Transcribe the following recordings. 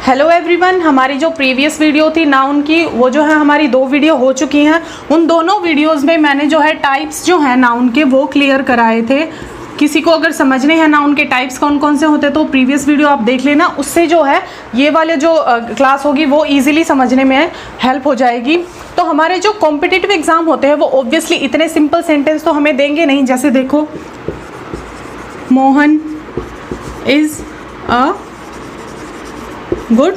Hello everyone, हमारी जो previous video थी नाउन की, वो जो है हमारी 2 वीडियो हो चुकी हैं। उन दोनों वीडियोस में मैंने जो है टाइप्स जो है नाउन के वो क्लियर कराए थे। किसी को अगर समझने हैं नाउन के टाइप्स कौन कौन से होते हैं तो प्रीवियस वीडियो आप देख लेना, उससे जो है ये वाले जो क्लास होगी वो ईजिली समझने में हेल्प हो जाएगी। तो हमारे जो कॉम्पिटिटिव एग्जाम होते हैं वो ऑब्वियसली इतने सिंपल सेंटेंस तो हमें देंगे नहीं। जैसे देखो, Mohan is a good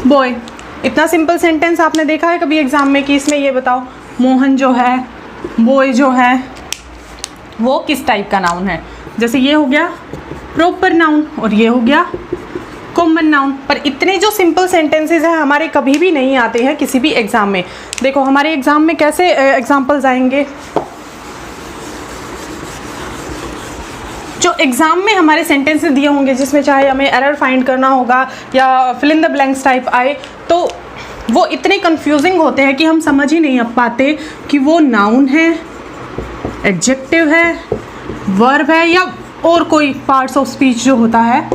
boy, इतना सिंपल सेंटेंस आपने देखा है कभी एग्जाम में कि इसमें ये बताओ मोहन जो है, बॉय जो है, वो किस टाइप का नाउन है। जैसे ये हो गया प्रॉपर नाउन और ये हो गया कॉमन नाउन। पर इतने जो सिंपल सेंटेंसेस हैं हमारे कभी भी नहीं आते हैं किसी भी एग्जाम में। देखो हमारे एग्जाम में कैसे एग्जाम्पल्स आएंगे, जो एग्ज़ाम में हमारे सेंटेंसेस दिए होंगे जिसमें चाहे हमें एरर फाइंड करना होगा या fill in the blanks type आए, तो वो इतने कंफ्यूजिंग होते हैं कि हम समझ ही नहीं पाते कि वो नाउन है, एडजेक्टिव है, वर्ब है या और कोई पार्ट्स ऑफ स्पीच जो होता है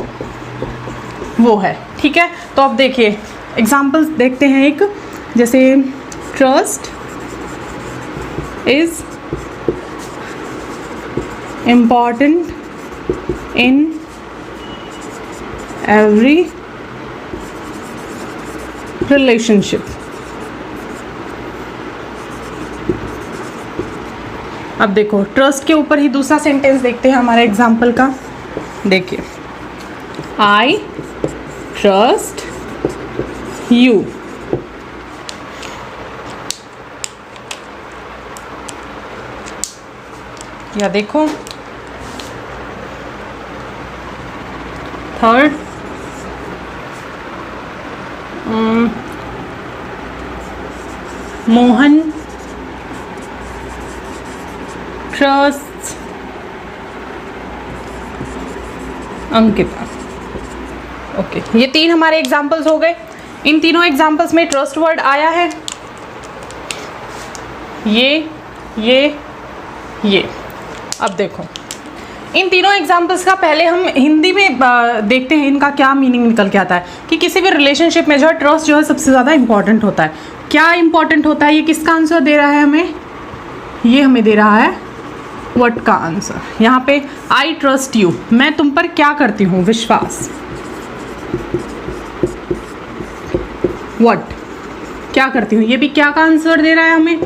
वो है। ठीक है, तो अब देखिए एग्जाम्पल्स देखते हैं। एक जैसे trust is important in every relationship। अब देखो ट्रस्ट के ऊपर ही दूसरा सेंटेंस देखते हैं हमारे एग्जाम्पल का। देखिए, आई ट्रस्ट यू। या देखो third, Mohan trust Ankita. Okay, ये 3 हमारे एग्जाम्पल्स हो गए। इन तीनों एग्जाम्पल्स में ट्रस्ट वर्ड आया है, ये। अब देखो इन तीनों एग्जाम्पल्स का पहले हम हिंदी में देखते हैं इनका क्या मीनिंग निकल के आता है कि किसी भी रिलेशनशिप में जो है ट्रस्ट जो है सबसे ज़्यादा इंपॉर्टेंट होता है। क्या इंपॉर्टेंट होता है, ये किसका आंसर दे रहा है हमें, ये हमें दे रहा है व्हाट का आंसर। यहाँ पे आई ट्रस्ट यू, मैं तुम पर क्या करती हूँ, विश्वास। व्हाट क्या करती हूँ, ये भी क्या का आंसर दे रहा है हमें,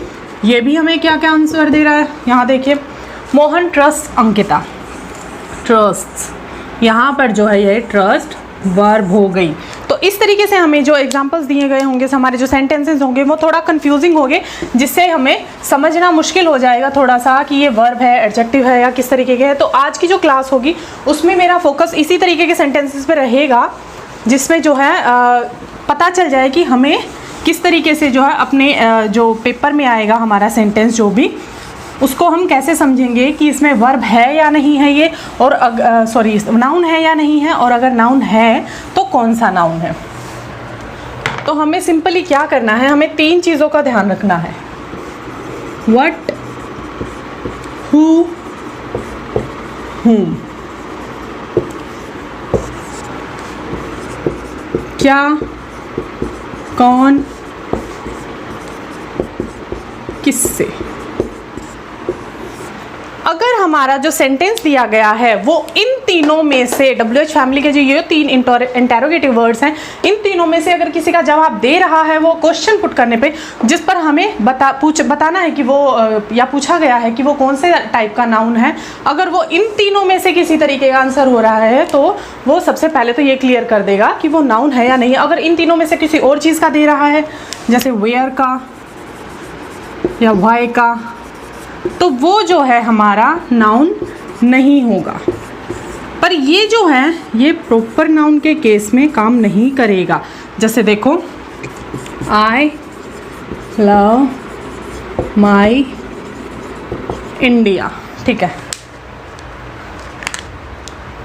ये भी हमें क्या क्या आंसर दे रहा है। यहाँ देखिए मोहन ट्रस्ट अंकिता, ट्रस्ट यहाँ पर जो है ये ट्रस्ट वर्ब हो गई। तो इस तरीके से हमें जो एग्जांपल्स दिए गए होंगे, हमारे जो सेंटेंसेस होंगे वो थोड़ा कंफ्यूजिंग होंगे, जिससे हमें समझना मुश्किल हो जाएगा थोड़ा सा कि ये वर्ब है, एडजेक्टिव है या किस तरीके के है। तो आज की जो क्लास होगी उसमें मेरा फोकस इसी तरीके के सेंटेंसेस पे रहेगा, जिसमें जो है पता चल जाए कि हमें किस तरीके से जो है अपने जो पेपर में आएगा हमारा सेंटेंस जो भी, उसको हम कैसे समझेंगे कि इसमें वर्ब है या नहीं है ये, और सॉरी नाउन है या नहीं है, और अगर नाउन है तो कौन सा नाउन है। तो हमें सिंपली क्या करना है, हमें 3 चीज़ों का ध्यान रखना है। What, who, whom। क्या, कौन, किससे। अगर हमारा जो सेंटेंस दिया गया है वो इन तीनों में से, WH फैमिली के जो ये 3 इंटेरोगेटिव वर्ड्स हैं, इन तीनों में से अगर किसी का जवाब दे रहा है वो क्वेश्चन पुट करने पे, जिस पर हमें बताना है कि वो या पूछा गया है कि वो कौन से टाइप का नाउन है, अगर वो इन तीनों में से किसी तरीके का आंसर हो रहा है तो वो सबसे पहले तो ये क्लियर कर देगा कि वो नाउन है या नहीं। अगर इन तीनों में से किसी और चीज़ का दे रहा है, जैसे वेयर का या वाई का, तो वो जो है हमारा नाउन नहीं होगा। पर ये जो है ये प्रॉपर नाउन के केस में काम नहीं करेगा। जैसे देखो, आई लव माई इंडिया, ठीक है,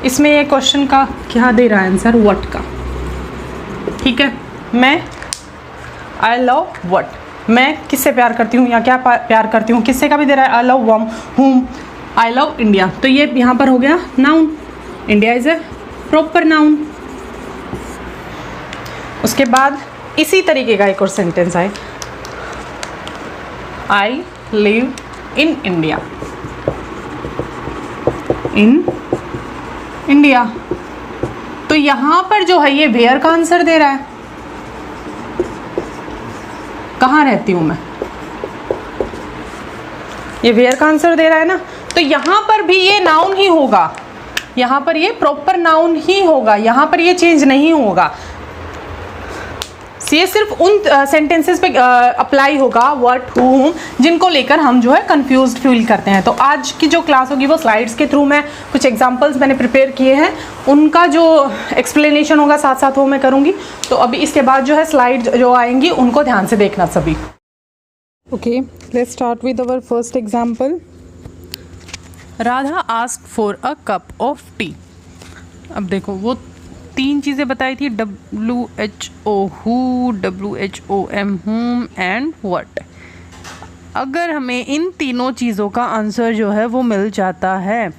इसमें ये क्वेश्चन का क्या दे रहा है आंसर, व्हाट का। ठीक है, मैं आई लव व्हाट, मैं किससे प्यार करती हूँ या क्या प्यार करती हूँ, किससे का भी दे रहा है, I love whom, I love India. तो ये यहाँ पर हो गया noun, India is a proper noun. उसके बाद इसी तरीके का एक और सेंटेंस है, I live in India, in India. तो यहां पर जो है ये वेयर का आंसर दे रहा है, कहाँ रहती हूं मैं, ये वेयर का आंसर दे रहा है ना। तो यहां पर भी ये नाउन ही होगा, यहां पर ये प्रॉपर नाउन ही होगा, यहां पर ये चेंज नहीं होगा। ये सिर्फ उन सेंटेंसेस पे अप्लाई होगा, व्हाट, हूम, जिनको लेकर हम जो है कंफ्यूज्ड फील करते हैं। तो आज की जो क्लास होगी वो स्लाइड्स के थ्रू मैं कुछ एग्जांपल्स मैंने प्रिपेयर किए हैं, उनका जो एक्सप्लेनेशन होगा साथ साथ वो मैं करूँगी। तो अभी इसके बाद जो है स्लाइड जो आएंगी उनको ध्यान से देखना सभी। Okay, let's start with our first example. Radha asked for a cup of T. अब देखो वो तीन चीज़ें बताई थी, WHO who, WHOM whom and what। अगर हमें इन तीनों चीज़ों का आंसर जो है वो मिल जाता है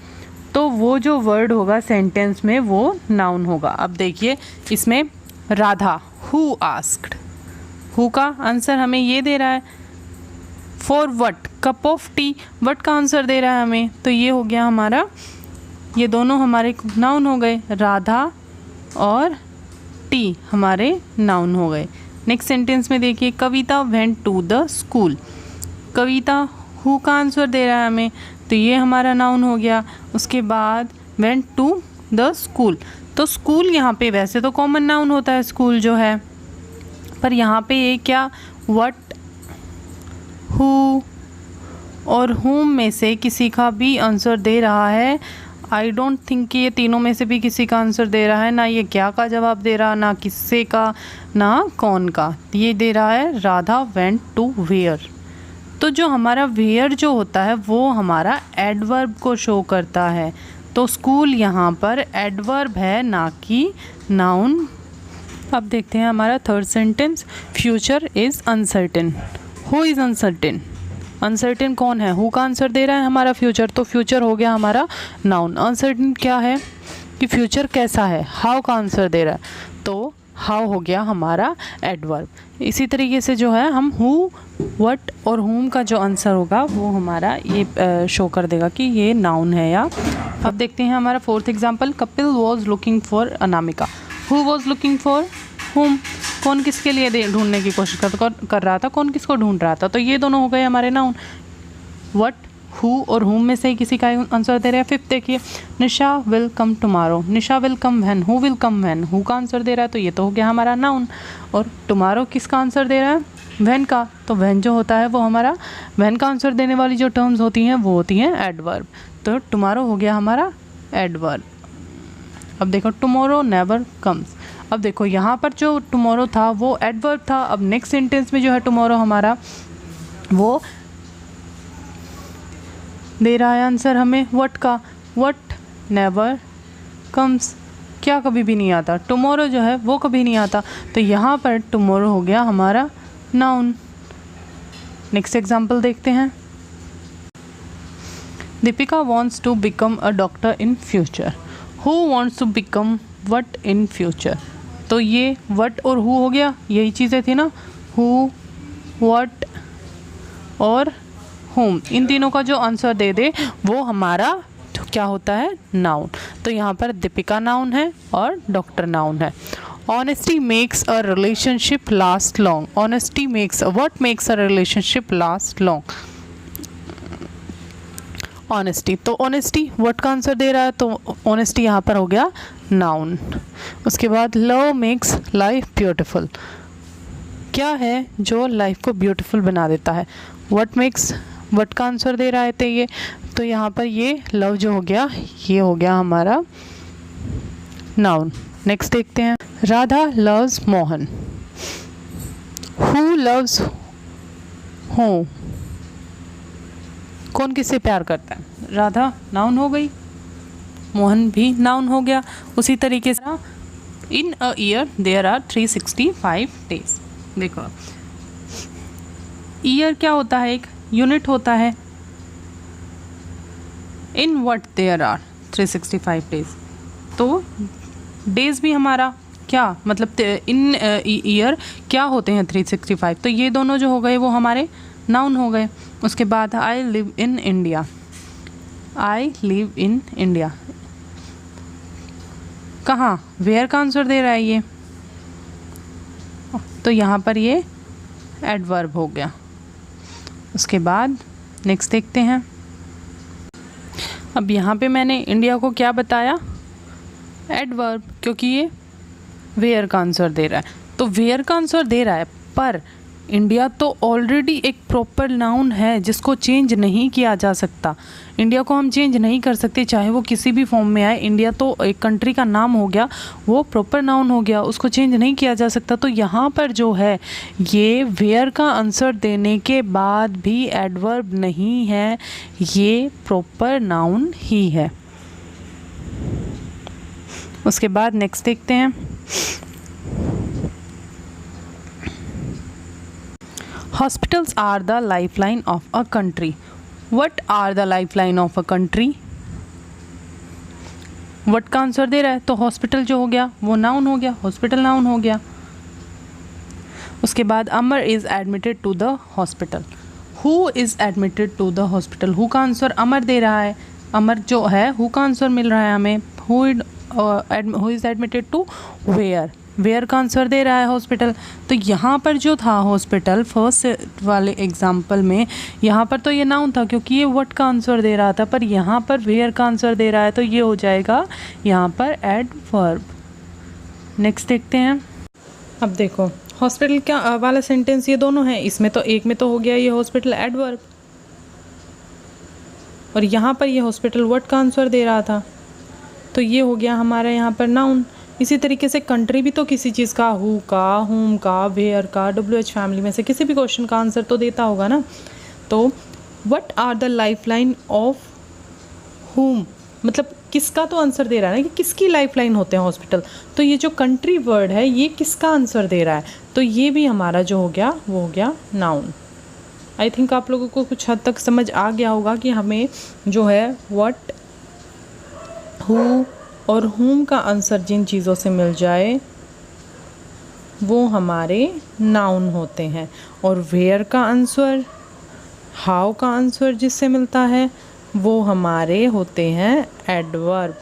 तो वो जो वर्ड होगा सेंटेंस में वो नाउन होगा। अब देखिए इसमें राधा, हु आस्क्ड, हु का आंसर हमें ये दे रहा है, for what, cup of T, what का आंसर दे रहा है हमें, तो ये हो गया हमारा, ये दोनों हमारे नाउन हो गए, राधा और टी हमारे नाउन हो गए। नेक्स्ट सेंटेंस में देखिए, Kavita went to the school, Kavita who का आंसर दे रहा है हमें, तो ये हमारा नाउन हो गया। उसके बाद वेंट टू द स्कूल, तो स्कूल यहाँ पे वैसे तो कॉमन नाउन होता है स्कूल जो है, पर यहाँ पे ये क्या, व्हाट, हु और हुम में से किसी का भी आंसर दे रहा है। आई डोंट थिंक कि ये तीनों में से भी किसी का आंसर दे रहा है, ना ये क्या का जवाब दे रहा, ना किससे का, ना कौन का, ये दे रहा है राधा वेंट टू वेयर। तो जो हमारा वेयर जो होता है वो हमारा एडवर्ब को शो करता है, तो स्कूल यहाँ पर एडवर्ब है ना कि नाउन। अब देखते हैं हमारा third sentence, future is uncertain, who is uncertain, uncertain कौन है, हु का आंसर दे रहा है हमारा फ्यूचर, तो फ्यूचर हो गया हमारा नाउन। अनसर्टेन क्या है कि फ्यूचर कैसा है, हाउ का आंसर दे रहा है, तो हाउ हो गया हमारा एडवर्ब। इसी तरीके से जो है हम हु, व्हाट और हुम का जो आंसर होगा वो हमारा ये शो कर देगा कि ये नाउन है या। अब देखते हैं हमारा fourth example, Kapil was looking for Anamika, who was looking for हुम, कौन किसके लिए ढूंढने की कोशिश कर रहा था, कौन किसको ढूंढ रहा था, तो ये दोनों हो गए हमारे नाउन। व्हाट, हु और हुम में से किसी का आंसर दे रहे हैं। फिफ्थ देखिए, Nisha will come tomorrow, Nisha will come when, who will come when, who का आंसर दे रहा है, तो ये तो हो गया हमारा नाउन। और टुमारो किसका आंसर दे रहा है, व्हेन का, तो व्हेन जो होता है वो हमारा, व्हेन का आंसर देने वाली जो टर्म्स होती हैं वो होती हैं एडवर्ब, तो टुमारो हो गया हमारा एडवर्ब। अब देखो टुमारो नेवर कम्स, अब देखो यहाँ पर जो टुमारो था वो एडवर्ब था, अब नेक्स्ट सेंटेंस में जो है टुमारो हमारा वो दे रहा है आंसर हमें व्हाट का, व्हाट नेवर कम्स, क्या कभी भी नहीं आता, टुमारो जो है वो कभी नहीं आता, तो यहाँ पर टुमारो हो गया हमारा नाउन। नेक्स्ट एग्जाम्पल देखते हैं, Deepika wants to become a doctor in future, who wants to become what in future, तो ये व्हाट और हु हो गया, यही चीज़ें थी ना, हु, व्हाट और हुम, इन तीनों का जो आंसर दे दे वो हमारा क्या होता है, नाउन। तो यहाँ पर दीपिका नाउन है और डॉक्टर नाउन है। Honesty makes a relationship last long, honesty makes, what makes a relationship last long, honesty, तो ऑनेस्टी व्हाट का आंसर दे रहा है, तो ऑनेस्टी यहाँ पर हो गया नाउन। उसके बाद लव मेक्स लाइफ ब्यूटीफुल, क्या है जो लाइफ को ब्यूटीफुल बना देता है, व्हाट मेक्स, व्हाट का आंसर दे रहा है तो ये, तो यहाँ पर ये लव जो हो गया ये हो गया हमारा नाउन। नेक्स्ट देखते हैं, Radha loves Mohan, who loves who, कौन किससे प्यार करता है, राधा नाउन हो गई, मोहन भी नाउन हो गया। उसी तरीके से in a year there are 365 days, देखो ईयर क्या होता है, एक यूनिट होता है, in what there are 365 days, तो डेज भी हमारा क्या मतलब इन ईयर क्या होते हैं 365, तो ये दोनों जो हो गए वो हमारे नाउन हो गए। उसके बाद I live in India, I live in India, कहाँ, वेयर का आंसर दे रहा है ये, तो यहाँ पर ये एडवर्ब हो गया। उसके बाद नेक्स्ट देखते हैं। अब यहाँ पे मैंने इंडिया को क्या बताया, एडवर्ब, क्योंकि ये वेयर का आंसर दे रहा है। तो वेयर का आंसर दे रहा है, पर इंडिया तो ऑलरेडी एक प्रॉपर नाउन है जिसको चेंज नहीं किया जा सकता। इंडिया को हम चेंज नहीं कर सकते, चाहे वो किसी भी फॉर्म में आए। इंडिया तो एक कंट्री का नाम हो गया, वो प्रॉपर नाउन हो गया, उसको चेंज नहीं किया जा सकता। तो यहाँ पर जो है ये वेयर का आंसर देने के बाद भी एडवर्ब नहीं है, ये प्रॉपर नाउन ही है। उसके बाद नेक्स्ट देखते हैं। Hospitals are the lifeline of a country. What are the lifeline of a country? What का आंसर दे रहा है, तो हॉस्पिटल जो हो गया वो नाउन हो गया, हॉस्पिटल नाउन हो गया। उसके बाद Amar is admitted to the hospital. Who is admitted to the hospital, who का आंसर अमर दे रहा है, अमर जो है हु का आंसर मिल रहा है हमें। Who is admitted to where, where का आंसर दे रहा है हॉस्पिटल। तो यहाँ पर जो था हॉस्पिटल फर्स्ट वाले एग्जाम्पल में, यहाँ पर तो ये नाउन था क्योंकि ये व्हाट का आंसर दे रहा था, पर यहाँ पर वेयर का आंसर दे रहा है, तो ये हो जाएगा यहाँ पर एडवर्ब। नेक्स्ट देखते हैं। अब देखो हॉस्पिटल क्या वाला सेंटेंस ये दोनों है, इसमें तो एक में तो हो गया ये हॉस्पिटल एडवर्ब, और यहाँ पर ये हॉस्पिटल व्हाट का आंसर दे रहा था, तो ये हो गया हमारा यहाँ पर नाउन। इसी तरीके से कंट्री भी तो किसी चीज़ का, हु का, हुम का, वेयर का, WH फैमिली में से किसी भी क्वेश्चन का आंसर तो देता होगा ना। तो what are the lifeline of whom, मतलब किसका तो आंसर दे रहा है ना कि किसकी लाइफलाइन होते हैं हॉस्पिटल, तो ये जो कंट्री वर्ड है ये किसका आंसर दे रहा है, तो ये भी हमारा जो हो गया वो हो गया नाउन। आई थिंक आप लोगों को कुछ हद तक समझ आ गया होगा कि हमें जो है व्हाट, हु और हुम का आंसर जिन चीज़ों से मिल जाए वो हमारे नाउन होते हैं, और वेयर का आंसर, हाउ का आंसर जिससे मिलता है वो हमारे होते हैं एडवर्ब।